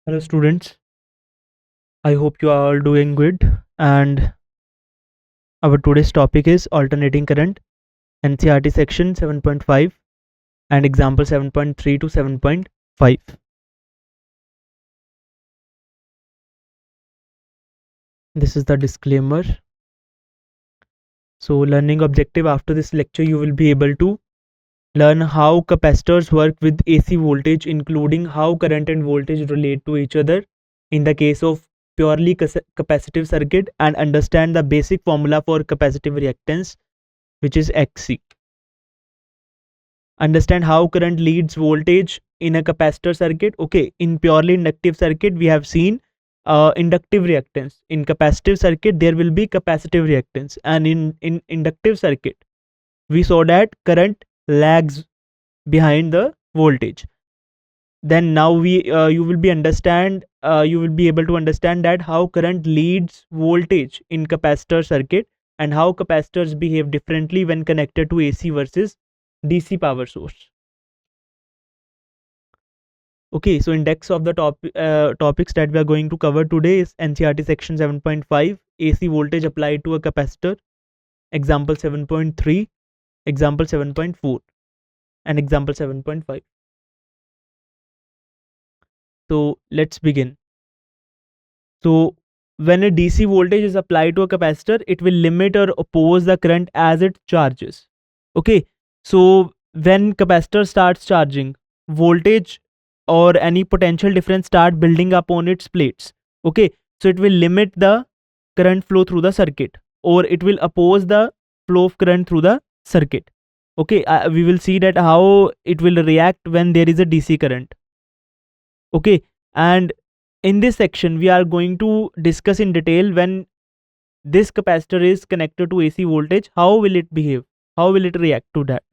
Hello students, I hope you are all doing good, and our today's topic is alternating current, NCERT section 7.5 and example 7.3 to 7.5. This is the disclaimer. So learning objective after this lecture, you will be able to learn how capacitors work with AC voltage, including how current and voltage relate to each other in the case of purely capacitive circuit, and understand the basic formula for capacitive reactance, which is XC. Understand how current leads voltage in a capacitor circuit. Okay, in purely inductive circuit we have seen inductive reactance. In capacitive circuit there will be capacitive reactance, and in inductive circuit we saw that current lags behind the voltage. Then now you will be able to understand that how current leads voltage in capacitor circuit, and how capacitors behave differently when connected to AC versus DC power source. Okay, so index of the topics that we are going to cover today is NCERT section 7.5, AC voltage applied to a capacitor, example 7.3, example 7.4, and example 7.5. So let's begin. So when a DC voltage is applied to a capacitor, it will limit or oppose the current as it charges. Okay, so when capacitor starts charging, voltage or any potential difference start building up on its plates. Okay, so it will limit the current flow through the circuit, or it will oppose the flow of current through the circuit. Okay, we will see that how it will react when there is a DC current. Okay, and in this section we are going to discuss in detail when this capacitor is connected to AC voltage, how will it behave, how will it react to that.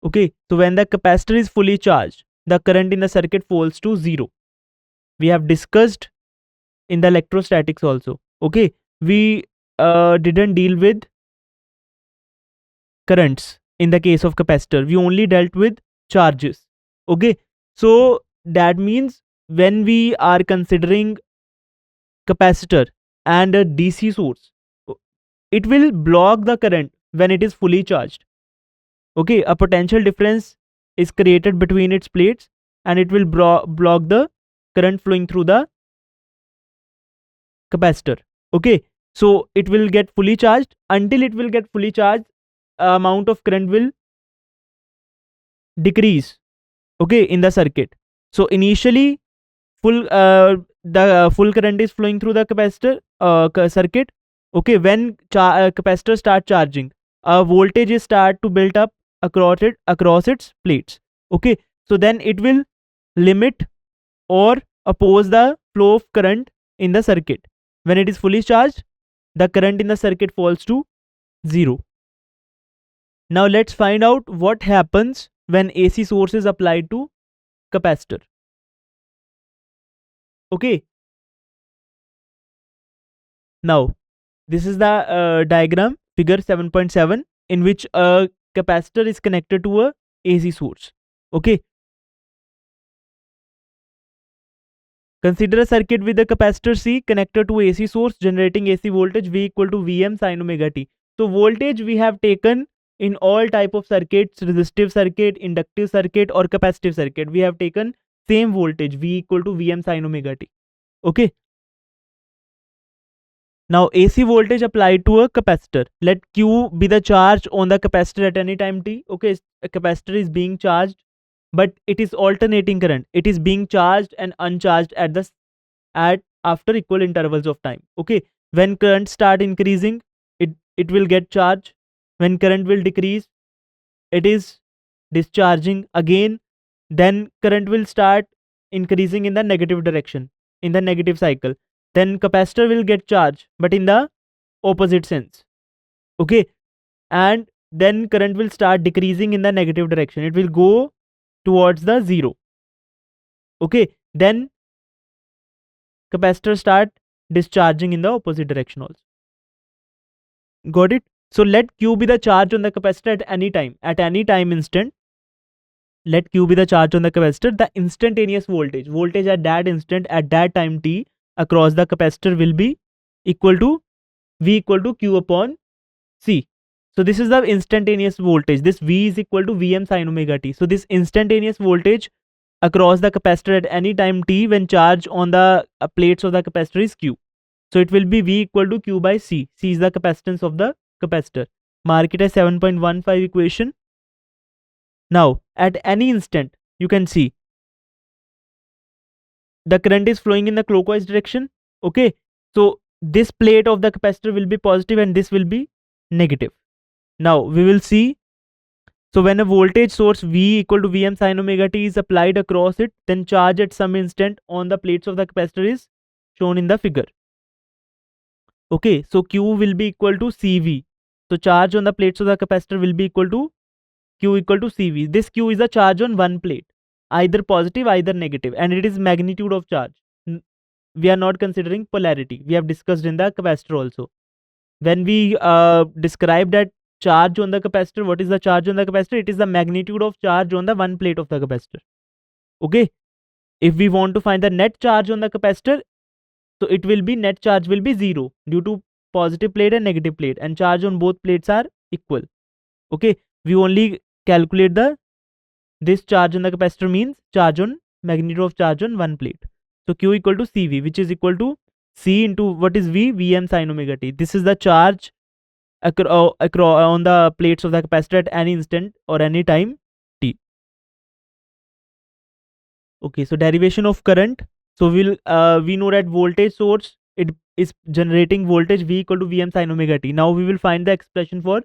Okay, so when the capacitor is fully charged, the current in the circuit falls to 0. We have discussed in the electrostatics also. Okay, we didn't deal with currents in the case of capacitor, we only dealt with charges. Okay, so that means when we are considering capacitor and a DC source, it will block the current when it is fully charged. Okay, a potential difference is created between its plates, and it will block the current flowing through the capacitor. Okay, so it will get fully charged. Until it will get fully charged, amount of current will decrease, okay, in the circuit. So initially the full current is flowing through the capacitor circuit. Okay, when capacitor start charging, voltage is start to build up across its plates. Okay, so then it will limit or oppose the flow of current in the circuit. When it is fully charged, the current in the circuit falls to 0. Now let's find out what happens when AC source is applied to capacitor. Okay, now this is the diagram, figure 7.7, in which a capacitor is connected to a AC source. Okay, consider a circuit with a capacitor C connected to AC source generating AC voltage V equal to Vm sin omega t. So voltage we have taken in all type of circuits, resistive circuit, inductive circuit, or capacitive circuit, we have taken same voltage V equal to Vm sin omega t. Okay, now AC voltage applied to a capacitor. Let Q be the charge on the capacitor at any time t. Okay, a capacitor is being charged, but it is alternating current. It is being charged and uncharged at after equal intervals of time. Okay, when current start increasing, it will get charged. When current will decrease, it is discharging again. Then current will start increasing in the negative direction, in the negative cycle. Then capacitor will get charged, but in the opposite sense. Okay, and then current will start decreasing in the negative direction. It will go towards the 0. Okay, then capacitor start discharging in the opposite direction also. Got it? So let Q be the charge on the capacitor at any time instant. let Q be the charge on the capacitor, the instantaneous voltage at that instant, at that time t, across the capacitor will be equal to V equal to Q upon C. So this is the instantaneous voltage. This V is equal to Vm sin omega t. So this instantaneous voltage across the capacitor at any time t when charge on the plates of the capacitor is Q. So it will be V equal to Q by C. C is the capacitance of the capacitor. Mark it as 7.15 equation. Now at any instant you can see the current is flowing in the clockwise direction. Okay, so this plate of the capacitor will be positive and this will be negative. Now we will see, so when a voltage source V equal to Vm sin omega t is applied across it, then charge at some instant on the plates of the capacitor is shown in the figure. Okay, so Q will be equal to CV. So charge on the plates of the capacitor will be equal to Q equal to CV. This Q is a charge on one plate, either positive, either negative, and it is magnitude of charge. We are not considering polarity. We have discussed in the capacitor also. When we describe that charge on the capacitor, what is the charge on the capacitor? It is the magnitude of charge on the one plate of the capacitor. Okay, if we want to find the net charge on the capacitor, so it will be, net charge will be 0 due to positive plate and negative plate, and charge on both plates are equal. Okay, we only calculate the this charge on the capacitor means charge on magnitude of charge on one plate. So Q equal to CV, which is equal to C into what is V? Vm sin omega t. This is the charge on the plates of the capacitor at any instant or any time t. Okay, so derivation of current. So we know that voltage source, it is generating voltage V equal to Vm sin omega t. Now we will find the expression for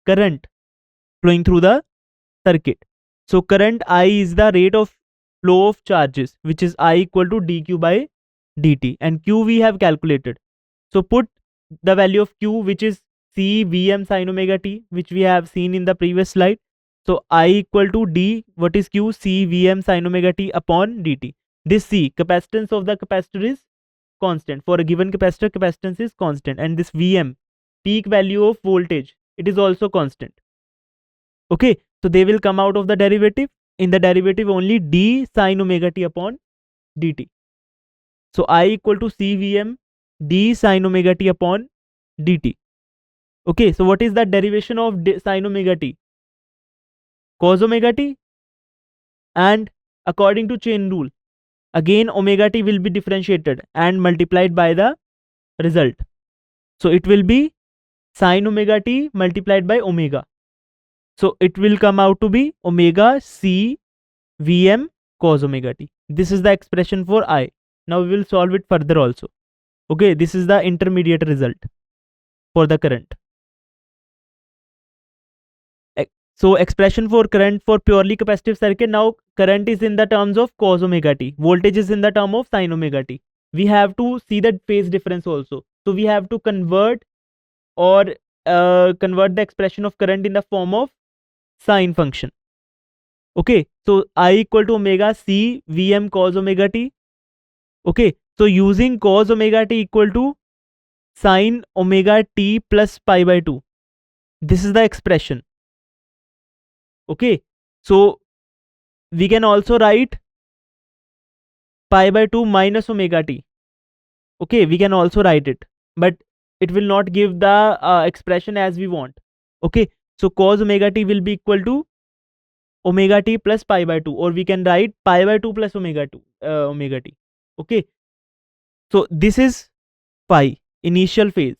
current flowing through the circuit. So current I is the rate of flow of charges, which is I equal to dq by dt, and Q we have calculated. So put the value of Q, which is C Vm sin omega t, which we have seen in the previous slide. So I equal to D, what is Q? C Vm sin omega t upon dt. This C, capacitance of the capacitor is constant. For a given capacitor, capacitance is constant, and this Vm, peak value of voltage, it is also constant. Okay, so they will come out of the derivative. In the derivative only d sin omega t upon dt. So I equal to CVm d sin omega t upon dt. Okay, so what is the derivation of sin omega t? Cos omega t, and according to chain rule, again omega t will be differentiated and multiplied by the result. So it will be sin omega t multiplied by omega. So it will come out to be omega c Vm cos omega t. This is the expression for I. Now we will solve it further also. Okay, this is the intermediate result for the current. So expression for current for purely capacitive circuit. Now current is in the terms of cos omega t. Voltage is in the term of sin omega t. We have to see the phase difference also. So we have to convert the expression of current in the form of sine function. Okay, so I equal to omega c Vm cos omega t. Okay, so using cos omega t equal to sine omega t plus pi by 2. This is the expression. Okay, so we can also write pi by 2 minus omega t. Okay, we can also write it, but it will not give the expression as we want. Okay, so cos omega t will be equal to omega t plus pi by 2, or we can write pi by 2 plus omega t. Okay, so this is phi, initial phase.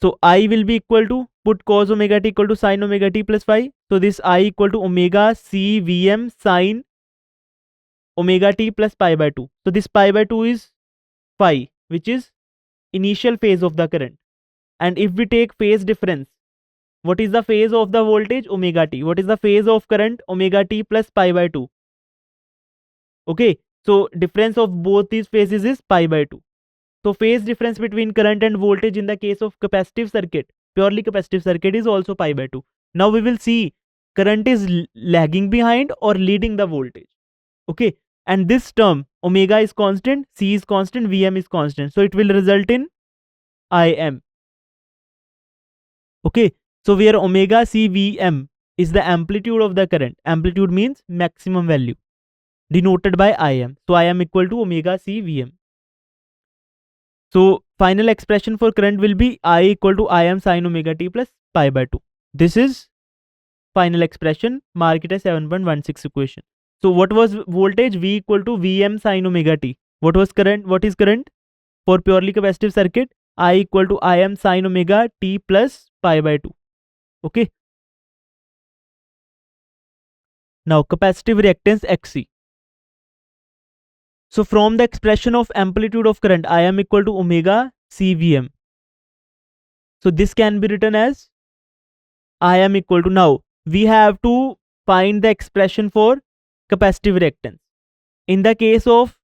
So I will be equal to, put cos omega t equal to sin omega t plus phi. So this I equal to omega c Vm sin omega t plus pi by 2. So this pi by 2 is phi, which is initial phase of the current. And if we take phase difference, what is the phase of the voltage? Omega t. What is the phase of current? Omega t plus pi by 2. Okay, so difference of both these phases is pi by 2. So phase difference between current and voltage in the case of capacitive circuit, purely capacitive circuit, is also pi by 2. Now we will see current is lagging behind or leading the voltage. Okay, and this term omega is constant, C is constant, Vm is constant. So it will result in Im. Okay, so where omega c Vm is the amplitude of the current. Amplitude means maximum value, denoted by Im. So Im equal to omega c Vm. So final expression for current will be I equal to Im sin omega t plus pi by 2. This is final expression. Mark it as 7.16 equation. So what was voltage? V equal to Vm sin omega t. What was current? What is current? For purely capacitive circuit, I equal to Im sin omega t plus pi by 2. Okay. Now capacitive reactance Xc. So from the expression of amplitude of current, Im equal to omega CVM. So this can be written as Im equal to, now we have to find the expression for capacitive reactance. In the case of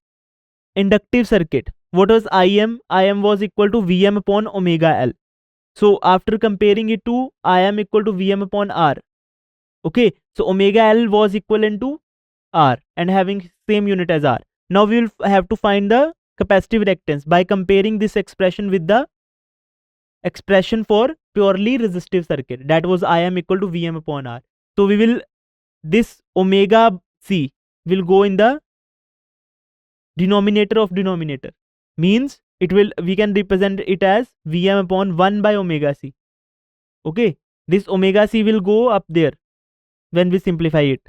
inductive circuit, what was Im? Im was equal to Vm upon omega L. So after comparing it to Im equal to Vm upon R. Okay, so omega L was equivalent to R and having same unit as R. Now we will have to find the capacitive reactance by comparing this expression with the expression for purely resistive circuit. That was Im equal to Vm upon R. So we will, this omega C will go in the denominator of denominator. Means it will, we can represent it as Vm upon 1 by omega C. Okay, this omega C will go up there when we simplify it.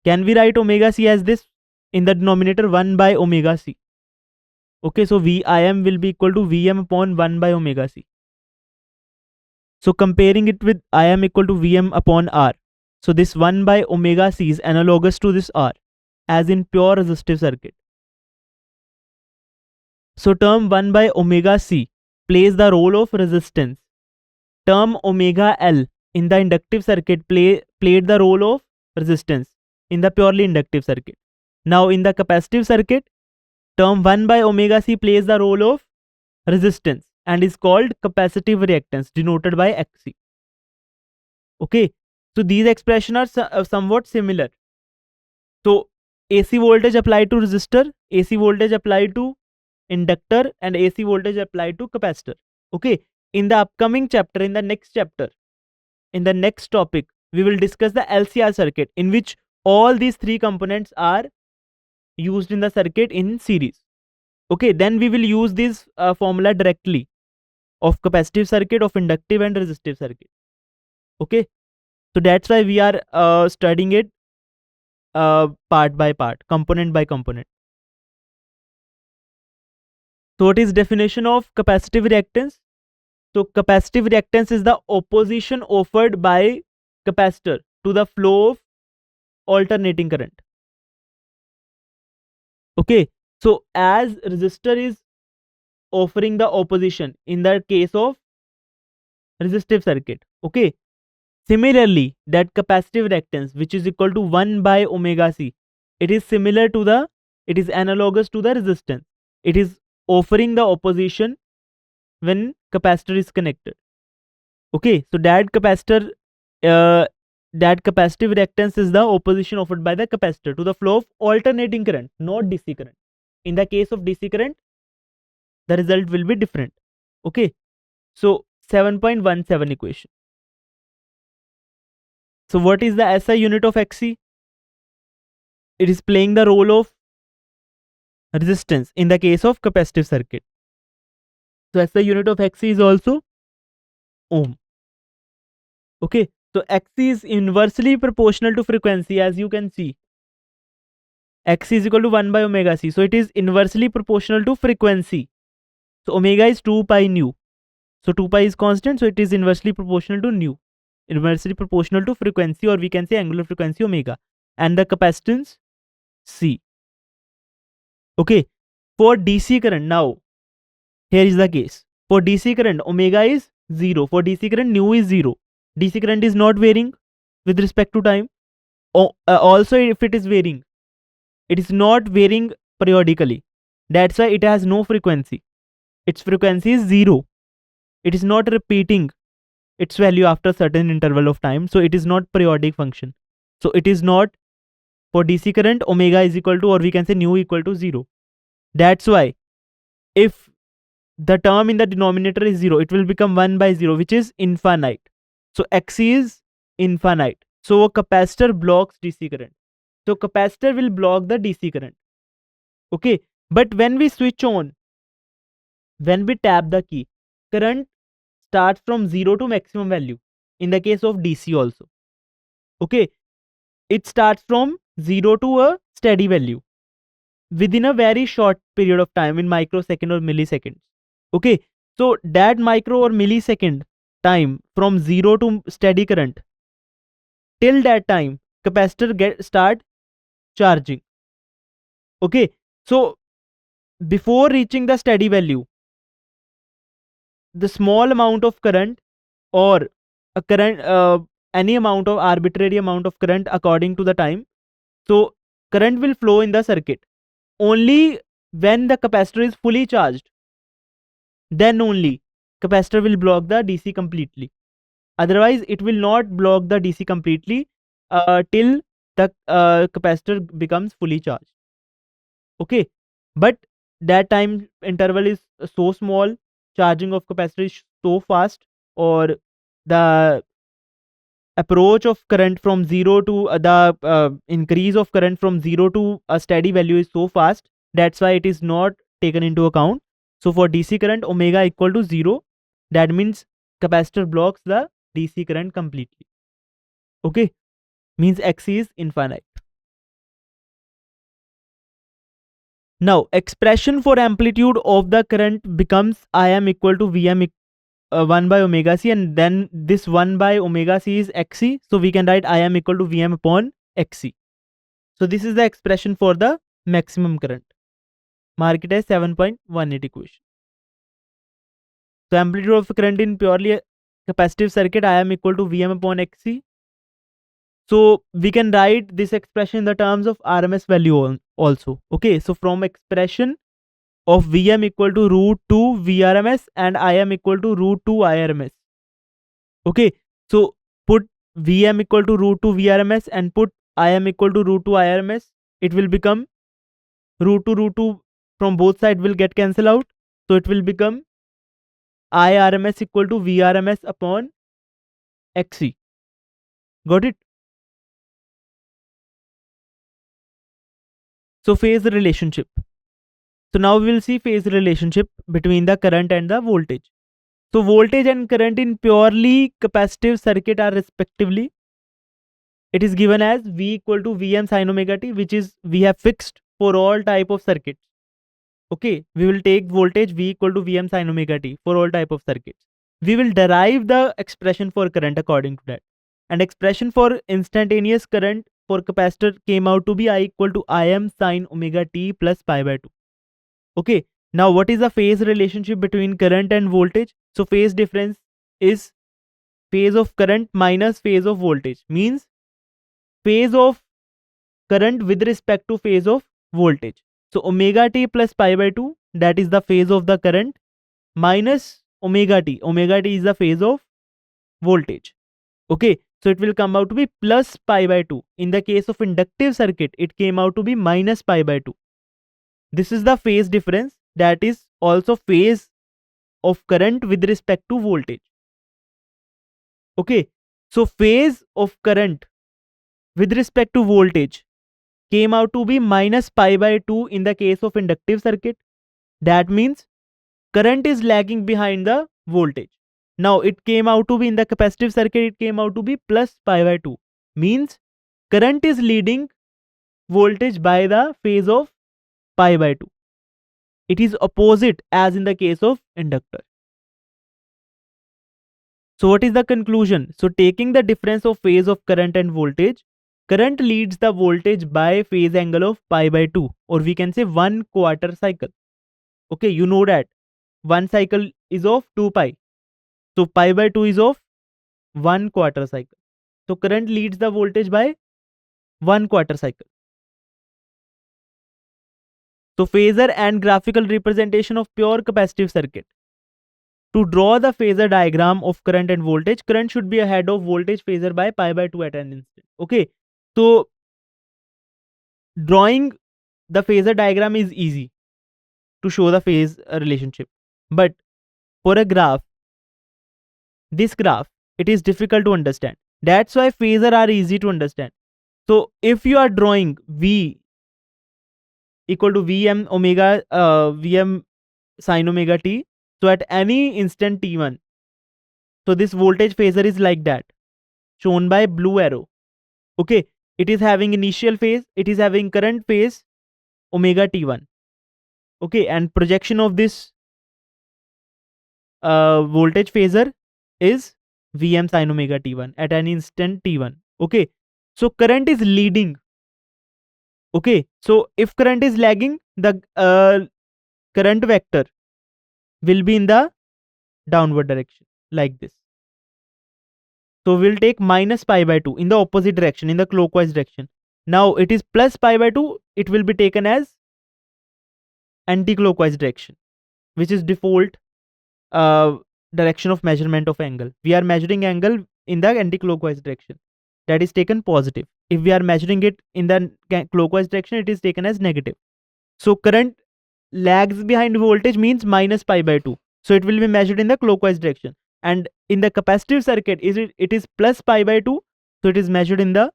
Can we write omega C as this? In the denominator 1 by omega C. Okay, so Vim will be equal to Vm upon 1 by omega C. So comparing it with Im equal to Vm upon R. So this 1 by omega C is analogous to this R, as in pure resistive circuit. So term 1 by omega C plays the role of resistance. Term omega L in the inductive circuit played the role of resistance in the purely inductive circuit. Now in the capacitive circuit, term 1 by omega C plays the role of resistance and is called capacitive reactance, denoted by Xc. Okay, so these expressions are somewhat similar. So AC voltage applied to resistor, AC voltage applied to inductor, and AC voltage applied to capacitor. Okay, in the upcoming chapter, in the next chapter, in the next topic, we will discuss the LCR circuit, in which all these three components are used in the circuit in series. Okay, then we will use this formula directly of capacitive circuit, of inductive and resistive circuit. Okay, so that's why we are studying it part by part, component by component. So what is definition of capacitive reactance? So capacitive reactance is the opposition offered by capacitor to the flow of alternating current. Okay, so as resistor is offering the opposition in the case of resistive circuit. Okay, similarly that capacitive reactance, which is equal to 1 by omega C, it is similar to the, it is analogous to the resistance. It is offering the opposition when capacitor is connected. Okay, so that capacitor, that capacitive reactance is the opposition offered by the capacitor to the flow of alternating current, not DC current. In the case of DC current, the result will be different. Okay, so 7.17 equation. So what is the SI unit of Xc? It is playing the role of resistance in the case of capacitive circuit. So SI unit of Xc is also ohm. Okay, so Xc is inversely proportional to frequency, as you can see. Xc is equal to 1 by omega C. So it is inversely proportional to frequency. So omega is 2 pi nu. So 2 pi is constant, so it is inversely proportional to nu. Inversely proportional to frequency, or we can say angular frequency omega. And the capacitance C. Okay, for DC current, now here is the case. For DC current, omega is 0. For DC current, nu is 0. DC current is not varying with respect to time. Also, if it is varying, it is not varying periodically. That's why it has no frequency. Its frequency is 0. It is not repeating its value after a certain interval of time. So it is not periodic function. So it is not, for DC current, omega is equal to, or we can say nu equal to 0. That's why if the term in the denominator is 0, it will become 1 by 0, which is infinite. So Xc is infinite. So a capacitor blocks DC current. So capacitor will block the DC current. Okay. But when we switch on, when we tap the key, current starts from 0 to maximum value. In the case of DC also. Okay. It starts from 0 to a steady value within a very short period of time, in microsecond or milliseconds. Okay. So that micro or millisecond time from 0 to steady current, till that time capacitor start charging. Okay. So before reaching the steady value, the small amount of current, or a current, any amount of arbitrary amount of current according to the time, so current will flow in the circuit. Only when the capacitor is fully charged, then only capacitor will block the DC completely. Otherwise it will not block the DC completely till the capacitor becomes fully charged. Okay. But that time interval is so small, charging of capacitor is so fast, or the approach of current from 0 to the increase of current from 0 to a steady value is so fast, that's why it is not taken into account. So for DC current, omega equal to 0, that means capacitor blocks the DC current completely. Okay. Means X is infinite. Now expression for amplitude of the current becomes Im equal to Vm 1 by omega c, and then this 1 by omega c is xc, so we can write Im equal to Vm upon xc. So this is the expression for the maximum current. Mark it as 7.18 equation. So amplitude of current in purely capacitive circuit, Im equal to Vm upon xc. So we can write this expression in the terms of RMS value also. Okay, so from expression of Vm equal to root 2 Vrms and Im equal to root 2 Irms. Okay, so put Vm equal to root 2 Vrms and put Im equal to root 2 Irms. It will become root 2 from both sides will get cancelled out. So it will become Irms equal to Vrms upon Xc. Got it? So phase relationship. So now we will see phase relationship between the current and the voltage. So voltage and current in purely capacitive circuit are respectively, it is given as V equal to Vm sin omega t, which is we have fixed for all type of circuits. Okay, we will take voltage V equal to Vm sin omega t for all type of circuits. We will derive the expression for current according to that. And expression for instantaneous current for capacitor came out to be I equal to Im sin omega t plus pi by 2. Okay, now what is the phase relationship between current and voltage? So phase difference is phase of current minus phase of voltage, means phase of current with respect to phase of voltage. So omega t plus pi by 2, that is the phase of the current, minus omega t. Omega t is the phase of voltage. Okay, so it will come out to be plus pi by 2. In the case of inductive circuit, it came out to be minus pi by 2. This is the phase difference, that is also phase of current with respect to voltage. Okay, so phase of current with respect to voltage came out to be minus pi by 2 in the case of inductive circuit. That means current is lagging behind the voltage. Now it came out to be in the capacitive circuit, it came out to be plus pi by 2. Means current is leading voltage by the phase of pi by 2. It is opposite as in the case of inductor. So what is the conclusion? So taking the difference of phase of current and voltage, current leads the voltage by phase angle of pi by 2, or we can say 1/4 cycle. Okay, you know that 1 cycle is of 2 pi. So pi by 2 is of 1/4 cycle. So current leads the voltage by 1/4 cycle. So phasor and graphical representation of pure capacitive circuit. To draw the phasor diagram of current and voltage, current should be ahead of voltage phasor by pi by 2 at an instant. Okay, so drawing the phasor diagram is easy to show the phase relationship. But for a graph, this graph, it is difficult to understand. That's why phasor are easy to understand. So if you are drawing V equal to Vm omega Vm sin omega t, so at any instant t1, so this voltage phasor is like that, shown by blue arrow. Okay, it is having initial phase, it is having current phase omega t1. Okay, and projection of this voltage phasor is Vm sin omega t1 at an instant t1. Okay, so current is leading. Okay, so if current is lagging, the current vector will be in the downward direction like this. So we'll take minus pi by 2 in the opposite direction, in the clockwise direction. Now it is plus pi by 2, it will be taken as anti-clockwise direction, which is default direction of measurement of angle. We are measuring angle in the anti-clockwise direction. That is taken positive. If we are measuring it in the clockwise direction, it is taken as negative. So current lags behind voltage means minus pi by 2. So it will be measured in the clockwise direction. And in the capacitive circuit, it is plus pi by 2. So it is measured in the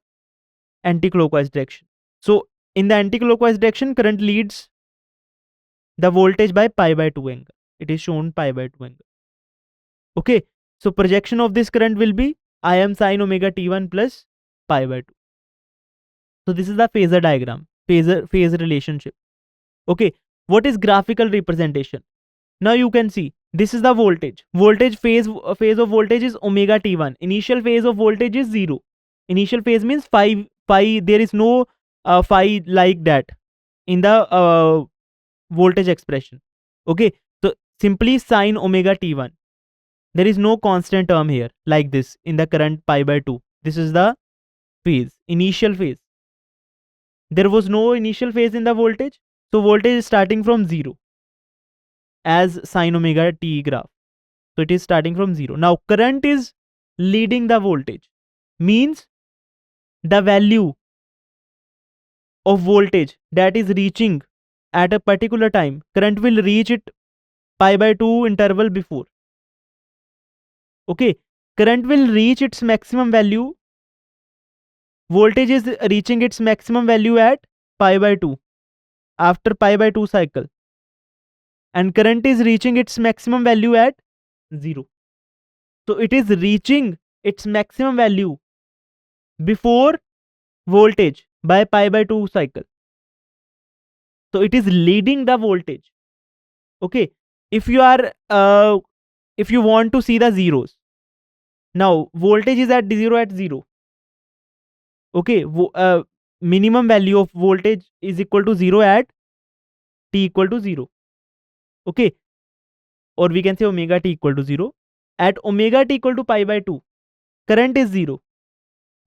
anti-clockwise direction. So in the anti-clockwise direction, current leads the voltage by pi by 2 angle. It is shown pi by 2 angle. Okay, so projection of this current will be Im sin omega t1 plus pi by 2. So this is the phasor diagram, phase relationship. Okay, what is graphical representation? Now you can see this is the voltage. Voltage phase of voltage is omega t1. Initial phase of voltage is 0. Initial phase means phi. There is no phi like that in the voltage expression. Okay, so simply sin omega t1. There is no constant term here like this in the current pi by 2. This is the phase, initial phase. There was no initial phase in the voltage. So voltage is starting from 0 as sin omega t graph. So it is starting from 0. Now current is leading the voltage. Means the value of voltage that is reaching at a particular time, current will reach it pi by 2 interval before. Okay, current will reach its maximum value. Voltage is reaching its maximum value at pi by 2 after pi by 2 cycle. And current is reaching its maximum value at 0. So it is reaching its maximum value before voltage by pi by 2 cycle. So it is leading the voltage. Okay, if you want to see the zeros, now voltage is at 0. Okay, minimum value of voltage is equal to 0 at t equal to 0. Okay, or we can say omega t equal to 0. At omega t equal to pi by 2, current is 0.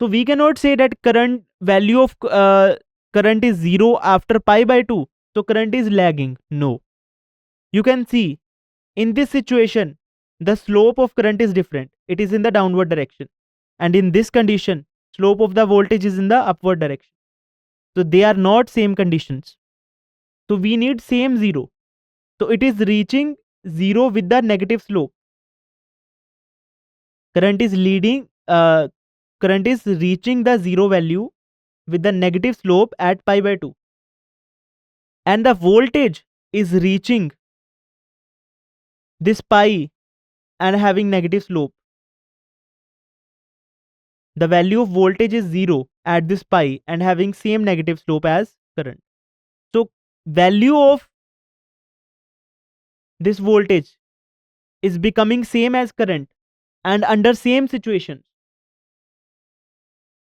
So we cannot say that current value of current is 0 after pi by 2. So current is lagging. No. You can see in this situation, the slope of current is different. It is in the downward direction. And in this condition, slope of the voltage is in the upward direction. So they are not same conditions. So we need same 0. So it is reaching 0 with the negative slope. Current is reaching the 0 value with the negative slope at pi by 2. And the voltage is reaching this pi and having negative slope. The value of voltage is 0 at this pi and having same negative slope as current. So value of this voltage is becoming same as current and under same situations.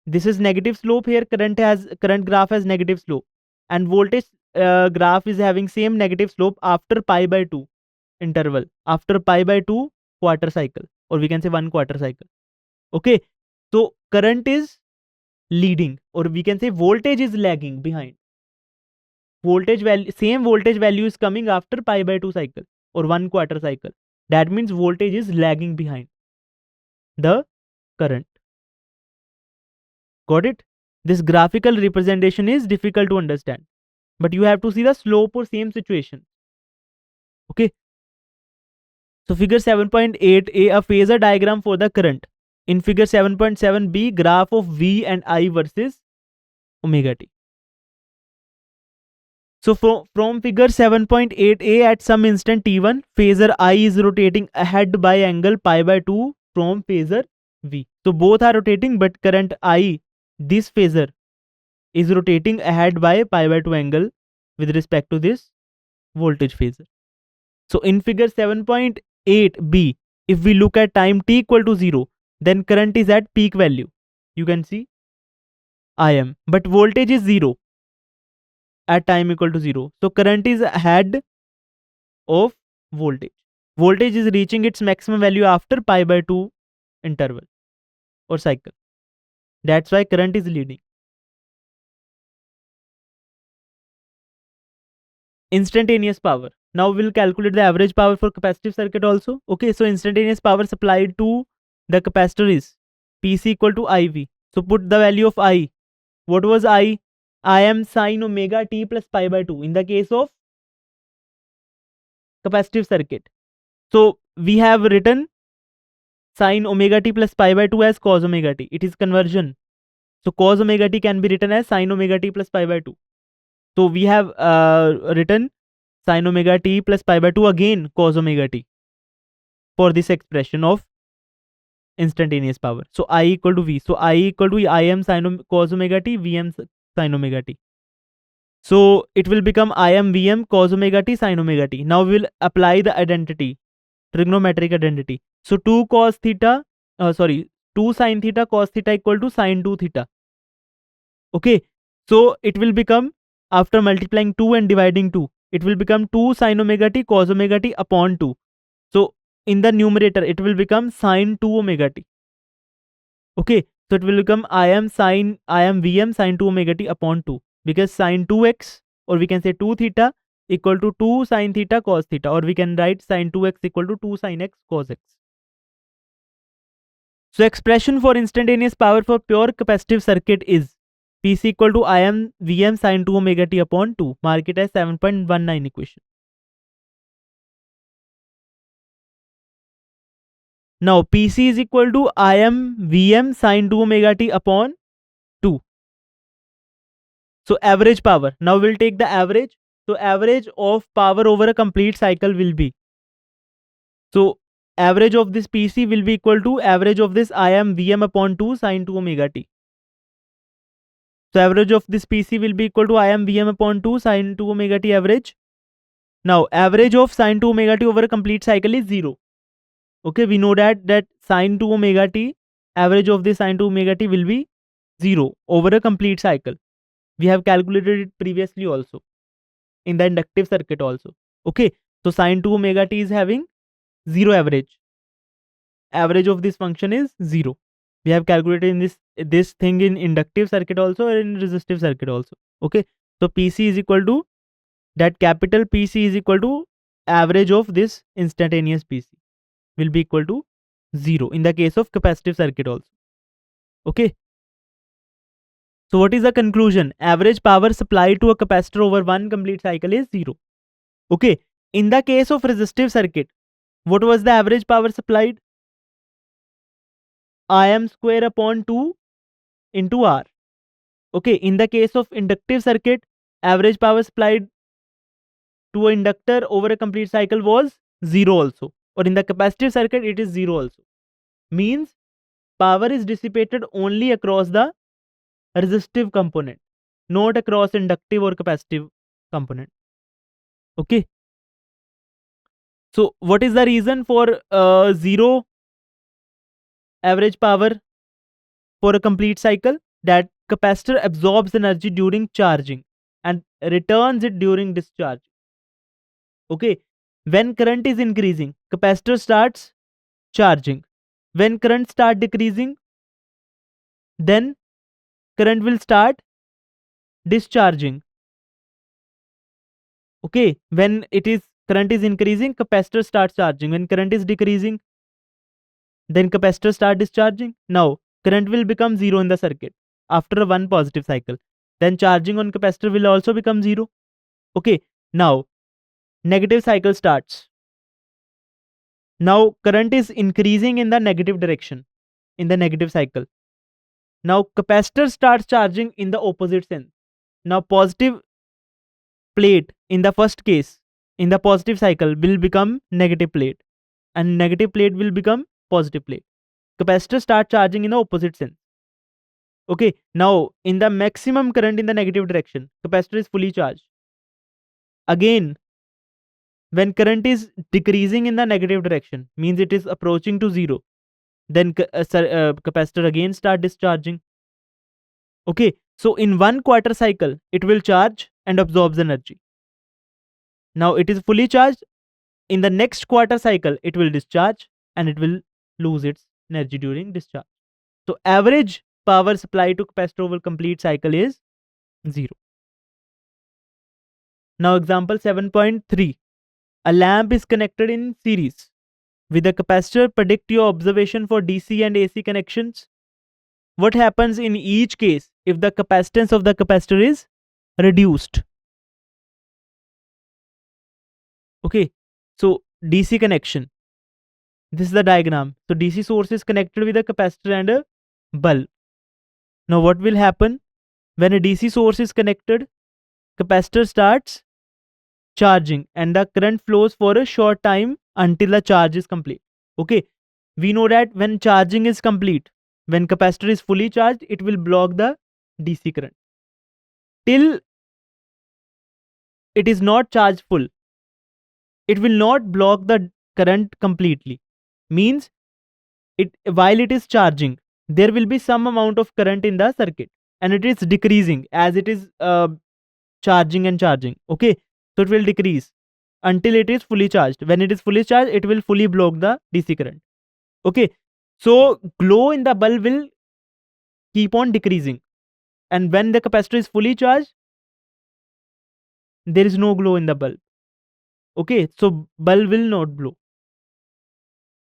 This is negative slope here. Current graph has negative slope, and voltage graph is having same negative slope after pi by 2 interval, after pi by 2 quarter cycle, or we can say 1 quarter cycle. Okay, so current is leading, or we can say voltage is lagging behind. Same voltage value is coming after pi by 2 cycle or 1 quarter cycle. That means voltage is lagging behind the current. Got it? This graphical representation is difficult to understand, but you have to see the slope or same situation. Okay. So figure 7.8a, a phasor diagram for the current in figure 7.7b, graph of V and I versus omega t. So from figure 7.8a, at some instant t1, phasor I is rotating ahead by angle pi by 2 from phasor V. So both are rotating, but current I, this phasor, is rotating ahead by pi by 2 angle with respect to this voltage phasor. So in figure 7.8b, if we look at time t equal to 0, then current is at peak value. You can see Im, but voltage is 0 at time equal to 0. So current is ahead of voltage. Voltage is reaching its maximum value after pi by 2 interval or cycle. That's why current is leading. Instantaneous power. Now we'll calculate the average power for capacitive circuit also. Okay, so instantaneous power supplied to the capacitor is PC equal to IV. So put the value of I. What was I? I am sine omega t plus pi by 2 in the case of capacitive circuit. So we have written sine omega t plus pi by 2 as cos omega t. It is conversion. So cos omega t can be written as sine omega t plus pi by 2. So we have written sine omega t plus pi by 2 again cos omega t for this expression of instantaneous power. So I equal to V. So I equal to I am sine cos omega t, Vm sine omega t. So it will become I am Vm cos omega t sine omega t. Now we will apply the identity, trigonometric identity. So 2 cos theta, 2 sine theta cos theta equal to sine 2 theta. Okay, so it will become, after multiplying 2 and dividing 2, it will become 2 sine omega t cos omega t upon 2. So in the numerator, it will become sine 2 omega t. Okay, so it will become I am Vm sine 2 omega t upon 2, because sine 2x, or we can say 2 theta equal to 2 sine theta cos theta, or we can write sine 2x equal to 2 sine x cos x. So expression for instantaneous power for pure capacitive circuit is PC equal to I am Vm sine 2 omega t upon 2. Mark it as 7.19 equation. Now PC is equal to I am Vm sine 2 omega t upon 2. So average power. Now we'll take the average. So average of power over a complete cycle will be. So average of this PC will be equal to average of this I am Vm upon 2 sine 2 omega t. So average of this PC will be equal to I am Vm upon 2 sine 2 omega t average. Now average of sine 2 omega t over a complete cycle is 0. Okay, we know that sine 2 omega t, average of this sine 2 omega t will be 0 over a complete cycle. We have calculated it previously also in the inductive circuit also. Okay, so sine 2 omega t is having 0 average. Average of this function is 0. We have calculated in this thing in inductive circuit also or in resistive circuit also. Okay, so PC is equal to, that capital PC is equal to average of this instantaneous PC will be equal to 0 in the case of capacitive circuit also. Okay. So what is the conclusion? Average power supplied to a capacitor over one complete cycle is 0. Okay. In the case of resistive circuit, what was the average power supplied? Im square upon 2 into R. Okay. In the case of inductive circuit, average power supplied to an inductor over a complete cycle was 0 also. Or in the capacitive circuit, it is 0 also. Means power is dissipated only across the resistive component, not across inductive or capacitive component. Okay. So what is the reason for 0 average power for a complete cycle? That capacitor absorbs energy during charging and returns it during discharge. Okay. When current is increasing, capacitor starts charging. When current start decreasing, then current will start discharging. Okay, when current is increasing, capacitor starts charging. When current is decreasing, then capacitor start discharging. Now current will become 0 in the circuit after one positive cycle. Then charging on capacitor will also become 0. Okay, now negative cycle starts. Now current is increasing in the negative direction. in the negative cycle. Now capacitor starts charging in the opposite sense. Now positive plate in the first case, in the positive cycle, will become negative plate, and negative plate will become positive plate. Capacitor start charging in the opposite sense. Okay, now in the maximum current in the negative direction, capacitor is fully charged. Again, when current is decreasing in the negative direction, means it is approaching to zero, then capacitor again start discharging. Okay, so in 1/4 cycle, it will charge and absorbs energy. Now it is fully charged. In the next quarter cycle, it will discharge and it will lose its energy during discharge. So average power supply to capacitor over complete cycle is 0. Now example 7.3. A lamp is connected in series with a capacitor. Predict your observation for DC and AC connections. What happens in each case if the capacitance of the capacitor is reduced? Okay, so DC connection. This is the diagram. So DC source is connected with a capacitor and a bulb. Now what will happen when a DC source is connected? Capacitor starts charging and the current flows for a short time until the charge is complete. Okay, we know that when charging is complete, when capacitor is fully charged, it will block the DC current till it is not charged full. It will not block the current completely. Means it, while it is charging, there will be some amount of current in the circuit and it is decreasing as it is charging and charging. Okay, so it will decrease until it is fully charged. When it is fully charged, it will fully block the DC current. Okay, so glow in the bulb will keep on decreasing, and when the capacitor is fully charged, there is no glow in the bulb. Okay, so bulb will not glow.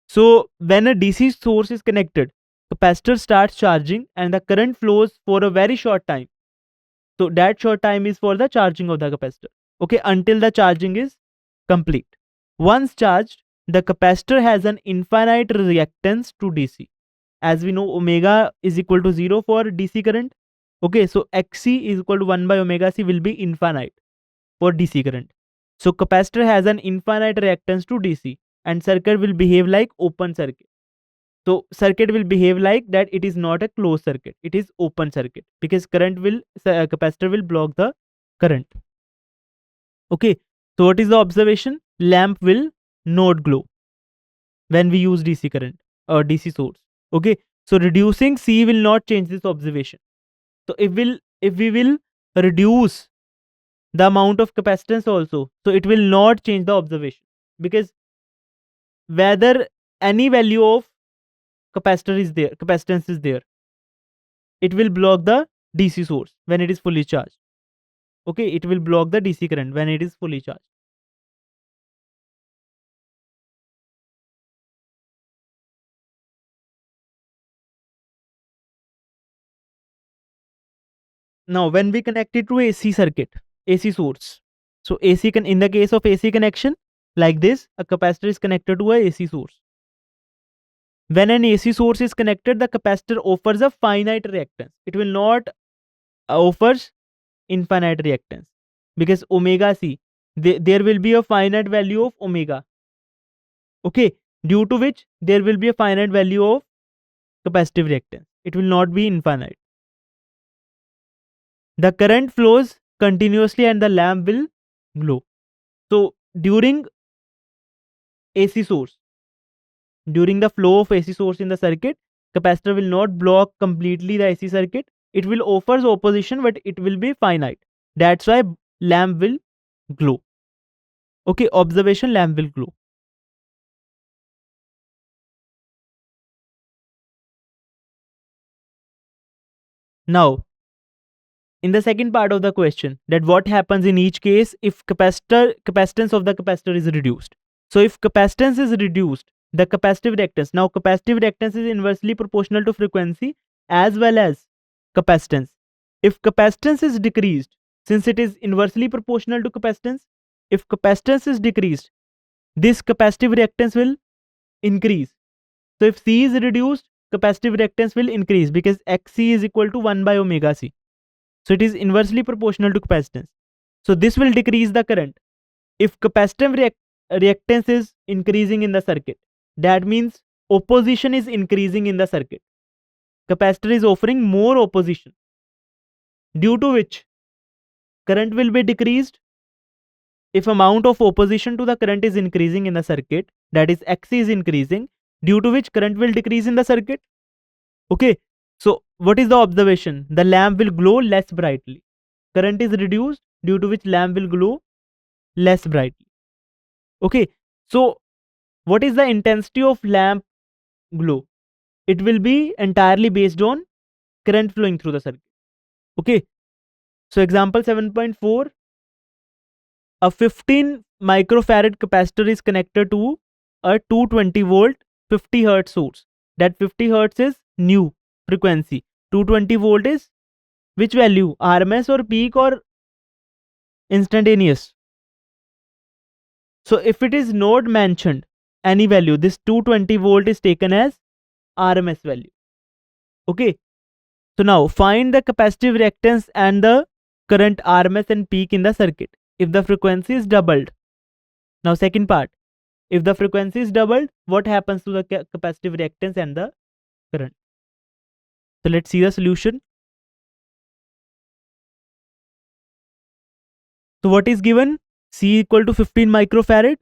So when a DC source is connected, capacitor starts charging and the current flows for a very short time. So that short time is for the charging of the capacitor. Okay, until the charging is complete. Once charged, the capacitor has an infinite reactance to DC. As we know, omega is equal to 0 for DC current. Okay, so XC is equal to 1 by omega C will be infinite for DC current. So capacitor has an infinite reactance to DC and circuit will behave like open circuit. So circuit will behave like that. It is not a closed circuit, it is open circuit because capacitor will block the current. Okay, so what is the observation? Lamp will not glow when we use DC current or DC source. Okay, so reducing C will not change this observation. So if we will reduce the amount of capacitance also, so it will not change the observation, because whether any value of capacitance is there, it will block the DC source when it is fully charged. Okay, it will block the DC current when it is fully charged. Now when we connect it to AC circuit, AC source, so AC can, in the case of AC connection like this, a capacitor is connected to a AC source. When an AC source is connected, the capacitor offers a finite reactance. It will not offers infinite reactance, because omega C, there will be a finite value of omega. Okay, due to which there will be a finite value of capacitive reactance. It will not be infinite. The current flows continuously and the lamp will glow. So during AC source, during the flow of AC source in the circuit, capacitor will not block completely the AC circuit. It will offers opposition, but it will be finite. That's why lamp will glow. Okay, observation, lamp will glow. Now, in the second part of the question, that what happens in each case if capacitance of the capacitor is reduced. So if capacitance is reduced, the capacitive reactance, now capacitive reactance is inversely proportional to frequency as well as capacitance. If capacitance is decreased, since it is inversely proportional to capacitance, if capacitance is decreased, this capacitive reactance will increase. So if C is reduced, capacitive reactance will increase because Xc is equal to 1 by omega c. So it is inversely proportional to capacitance. So this will decrease the current. If capacitive reactance is increasing in the circuit, that means opposition is increasing in the circuit. Capacitor is offering more opposition, due to which current will be decreased. If amount of opposition to the current is increasing in the circuit, that is Xc is increasing, due to which current will decrease in the circuit. Okay, so what is the observation? The lamp will glow less brightly. Current is reduced, due to which lamp will glow less brightly. Okay, so what is the intensity of lamp glow? It will be entirely based on current flowing through the circuit. Okay, so example 7.4, a 15 microfarad capacitor is connected to a 220 volt 50 hertz source. That 50 hertz is new frequency. 220 volt is which value? RMS or peak or instantaneous? So if it is not mentioned any value, this 220 volt is taken as RMS value. Okay, so now find the capacitive reactance and the current RMS and peak in the circuit if the frequency is doubled. Now second part, if the frequency is doubled, what happens to the capacitive reactance and the current? So let's see the solution. So what is given? C equal to 15 microfarad,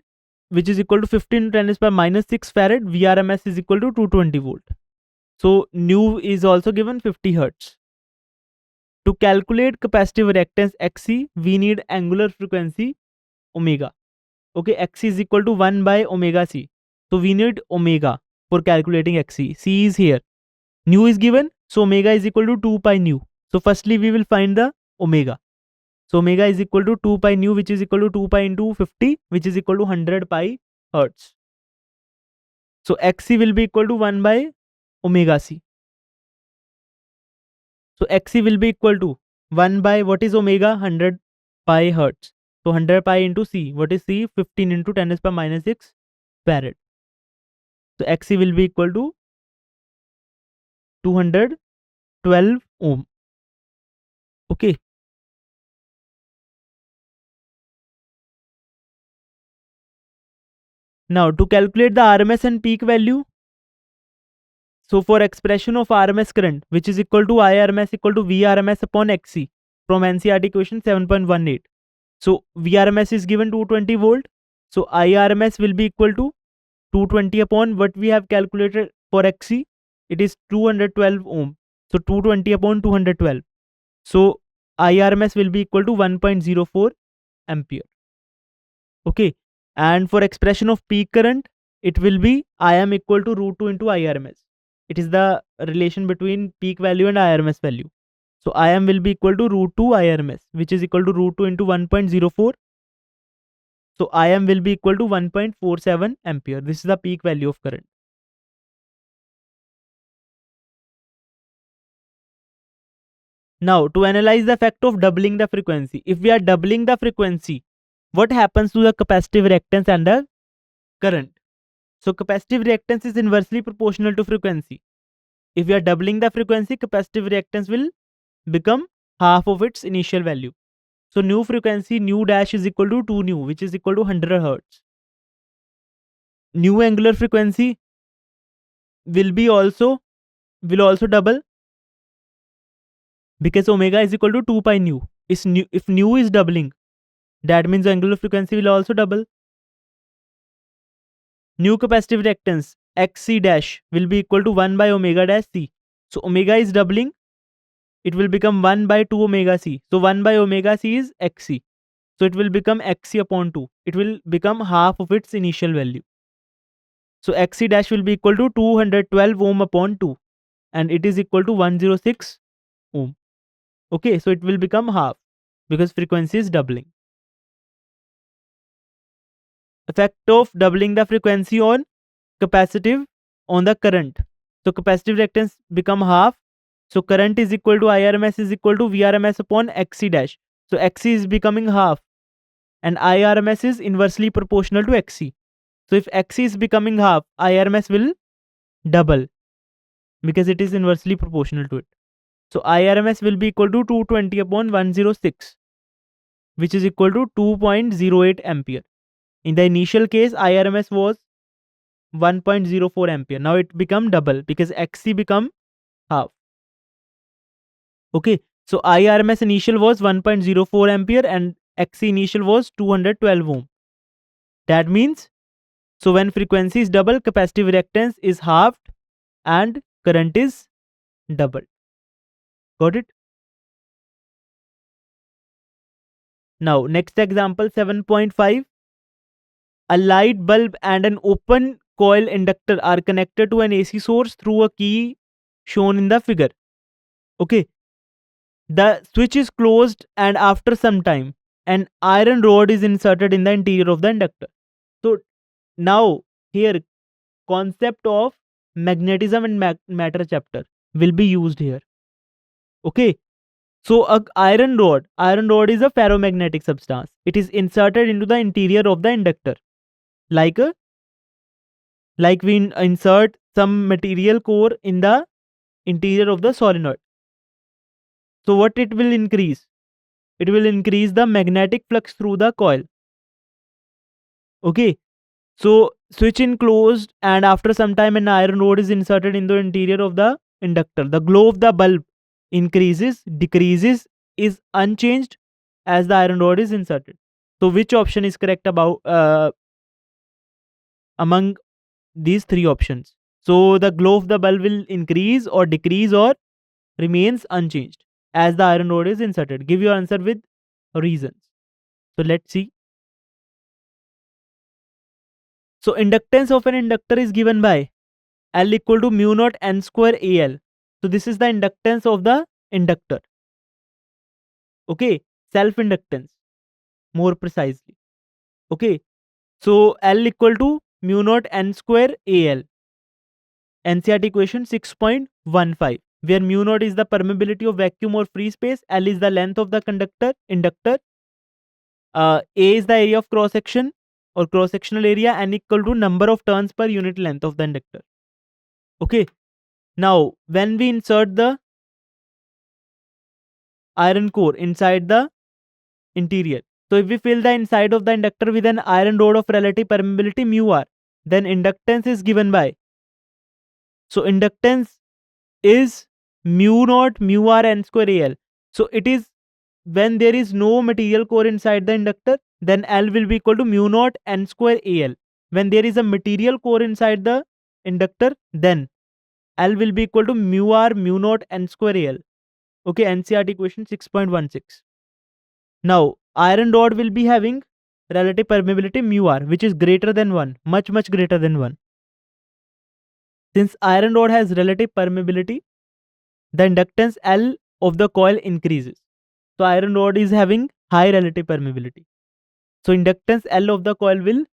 which is equal to 15 to 10 to the power minus 6 farad. VRMS is equal to 220 volt. So nu is also given 50 hertz. To calculate capacitive reactance Xc, we need angular frequency omega. Okay, Xc is equal to 1 by omega c. So we need omega for calculating Xc. C is here. Nu is given, so omega is equal to 2 pi nu. So firstly we will find the omega. So omega is equal to 2 pi nu, which is equal to 2 pi into 50, which is equal to 100 pi hertz. So Xc will be equal to 1 by omega c. So Xc will be equal to 1 by what is omega? 100 pi hertz. So 100 pi into c. What is c? 15 into 10 to the power minus 6 farad. So Xc will be equal to 212 ohm. Okay. Now to calculate the RMS and peak value, so for expression of RMS current, which is equal to IRMS equal to VRMS upon XC from NCERT equation 7.18. So VRMS is given 220 volt. So IRMS will be equal to 220 upon what we have calculated for XC. It is 212 ohm. So 220 upon 212. So IRMS will be equal to 1.04 ampere. Okay. And for expression of peak current, it will be IM equal to root 2 into IRMS. It is the relation between peak value and IRMS value. So IM will be equal to root 2 IRMS, which is equal to root 2 into 1.04. So IM will be equal to 1.47 ampere. This is the peak value of current. Now to analyze the effect of doubling the frequency. If we are doubling the frequency, what happens to the capacitive reactance and the current? So capacitive reactance is inversely proportional to frequency. If we are doubling the frequency, capacitive reactance will become half of its initial value. So new frequency nu dash is equal to 2 nu, which is equal to 100 hertz. New angular frequency will also double because omega is equal to 2 pi nu. If nu is doubling, that means angular frequency will also double. New capacitive reactance Xc dash will be equal to 1 by omega dash c. So omega is doubling, it will become 1 by 2 omega c. So 1 by omega c is Xc. So it will become Xc upon 2. It will become half of its initial value. So Xc dash will be equal to 212 ohm upon 2. And it is equal to 106 ohm. Okay, so it will become half because frequency is doubling. Effect of doubling the frequency on capacitive on the current. So capacitive reactance become half. So current is equal to IRMS is equal to VRMS upon Xc dash. So Xc is becoming half and IRMS is inversely proportional to Xc. So if Xc is becoming half, IRMS will double. because it is inversely proportional to it. So IRMS will be equal to 220 upon 106, which is equal to 2.08 ampere. In the initial case, IRMS was 1.04 ampere. Now it become double because XC become half. Okay, so IRMS initial was 1.04 ampere and XC initial was 212 ohm. That means, so when frequency is double, capacitive reactance is halved and current is doubled. Got it? Now, next example 7.5. A light bulb and an open coil inductor are connected to an AC source through a key shown in the figure. Okay. The switch is closed and after some time, an iron rod is inserted in the interior of the inductor. So now here concept of magnetism and matter chapter will be used here. Okay. So a iron rod is a ferromagnetic substance. It is inserted into the interior of the inductor. Like we insert some material core in the interior of the solenoid. So what it will increase? It will increase the magnetic flux through the coil. Okay. So switch in closed and after some time an iron rod is inserted in the interior of the inductor. The glow of the bulb increases, decreases, is unchanged as the iron rod is inserted. So which option is correct about among these three options? So the glow of the bulb will increase or decrease or remains unchanged as the iron rod is inserted. Give your answer with reasons. So let's see. So inductance of an inductor is given by L equal to mu naught N square AL. So this is the inductance of the inductor. Okay, self-inductance more precisely. Okay, so L equal to mu naught N square AL. NCERT equation 6.15, where mu naught is the permeability of vacuum or free space, L is the length of the inductor, A is the area of cross section or cross sectional area, and equal to number of turns per unit length of the inductor. Okay, now when we insert the iron core inside the interior, so if we fill the inside of the inductor with an iron rod of relative permeability mu r, then inductance is given by, so inductance is mu naught mu r N square AL. So it is when there is no material core inside the inductor, then L will be equal to mu naught N square AL. When there is a material core inside the inductor, then L will be equal to mu r mu naught N square AL. Okay, NCERT equation 6.16. Now, iron rod will be having relative permeability mu r, which is greater than 1, much greater than 1. Since iron rod has relative permeability, the inductance L of the coil increases. So iron rod is having high relative permeability. So inductance L of the coil will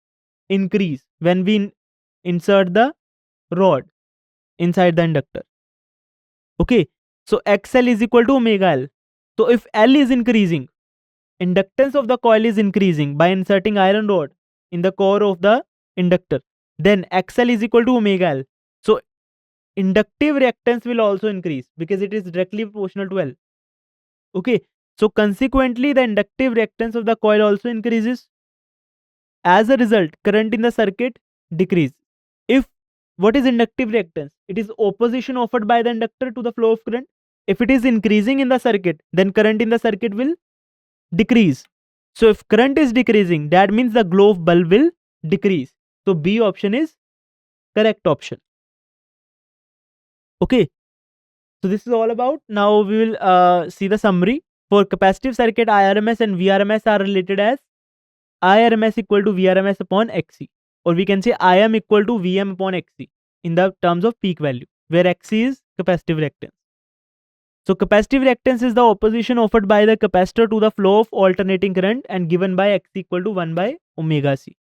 increase when we insert the rod inside the inductor. Okay, so XL is equal to omega L. So if L is increasing, inductance of the coil is increasing by inserting iron rod in the core of the inductor, then XL is equal to omega L. So inductive reactance will also increase because it is directly proportional to L. Okay, so consequently the inductive reactance of the coil also increases. As a result, current in the circuit decreases. If what is inductive reactance? It is opposition offered by the inductor to the flow of current. If it is increasing in the circuit, then current in the circuit will decrease. So if current is decreasing, that means the glow of bulb will decrease. So B option is correct option. Okay, so this is all about. Now we will see the summary. For capacitive circuit, IRMS and VRMS are related as IRMS equal to VRMS upon XC, or we can say IM equal to VM upon XC in the terms of peak value, where XC is capacitive reactance. So capacitive reactance is the opposition offered by the capacitor to the flow of alternating current and given by X equal to 1 by omega C.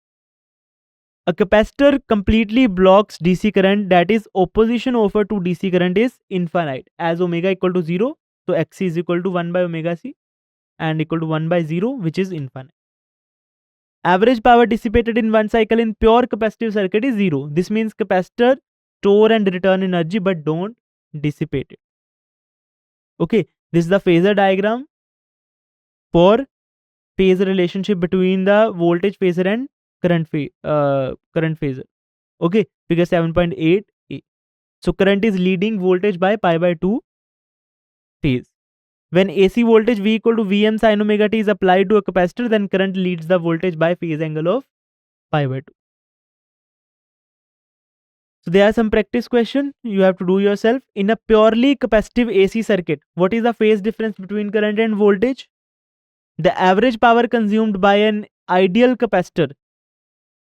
A capacitor completely blocks DC current, that is opposition offered to DC current is infinite as omega equal to 0. So Xc is equal to 1 by omega C and equal to 1 by 0, which is infinite. Average power dissipated in one cycle in pure capacitive circuit is 0. This means capacitor store and return energy but don't dissipated. Okay, this is the phasor diagram for phase relationship between the voltage phasor and current phasor. Okay, figure 7.8. So current is leading voltage by pi by 2 phase. When AC voltage V equal to Vm sin omega t is applied to a capacitor, then current leads the voltage by phase angle of pi by 2. So there are some practice question you have to do yourself. In a purely capacitive AC circuit, what is the phase difference between current and voltage? The average power consumed by an ideal capacitor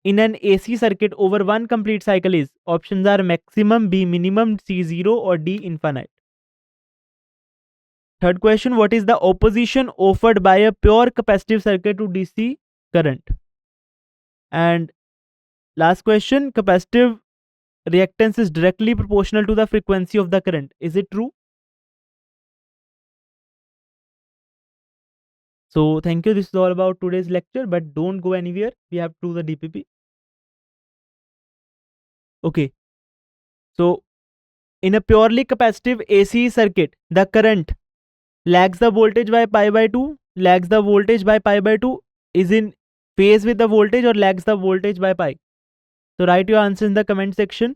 in an AC circuit over one complete cycle is, options are maximum, B minimum, C 0 or D infinite. Third question, what is the opposition offered by a pure capacitive circuit to DC current? And last question, capacitive reactance is directly proportional to the frequency of the current. Is it true? So thank you. This is all about today's lecture, but don't go anywhere. We have to do the DPP. Okay. So in a purely capacitive AC circuit, the current lags the voltage by pi by 2, lags the voltage by pi by 2, is in phase with the voltage or lags the voltage by pi. So write your answer in the comment section.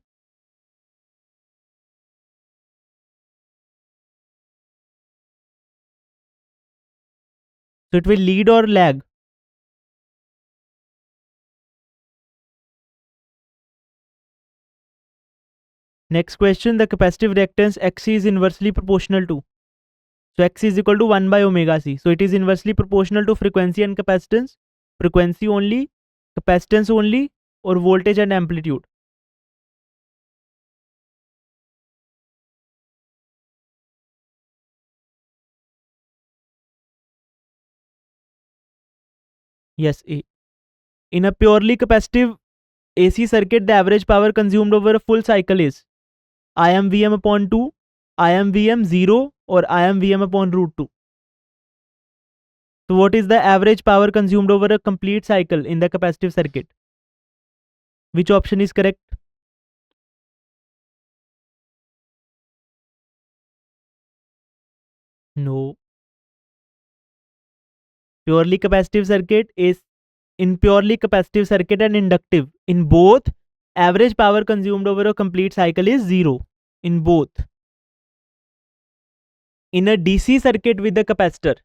So it will lead or lag. Next question, the capacitive reactance Xc is inversely proportional to. So X is equal to 1 by omega C. So it is inversely proportional to frequency and capacitance, frequency only, capacitance only, or voltage and amplitude. Yes, A. In a purely capacitive AC circuit, the average power consumed over a full cycle is Im Vm upon 2, Im Vm 0 or Im Vm upon root 2. So what is the average power consumed over a complete cycle in the capacitive circuit? Which option is correct? No. Purely capacitive circuit is, in purely capacitive circuit and inductive, in both, average power consumed over a complete cycle is 0 in both. In a DC circuit with the capacitor,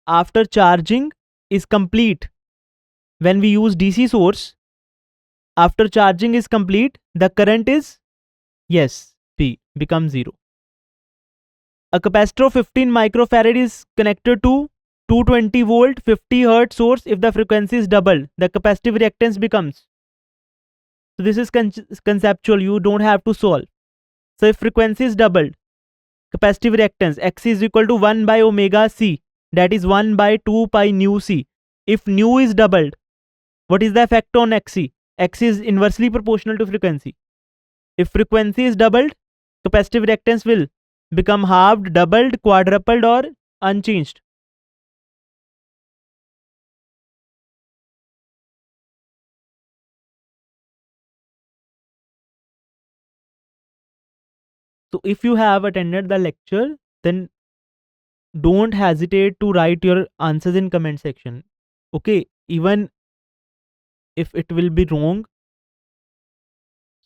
after charging is complete, when we use DC source, after charging is complete, the current is, yes, P, becomes 0. A capacitor of 15 microfarad is connected to 220 volt 50 hertz source. If the frequency is doubled, the capacitive reactance becomes. So this is conceptual, you don't have to solve. So if frequency is doubled, capacitive reactance X is equal to 1 by omega C, that is 1 by 2 pi nu C. If nu is doubled, what is the effect on Xc? X is inversely proportional to frequency. If frequency is doubled, capacitive reactance will become halved, doubled, quadrupled or unchanged. So if you have attended the lecture, then don't hesitate to write your answers in comment section. Okay, even if it will be wrong.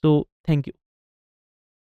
So thank you.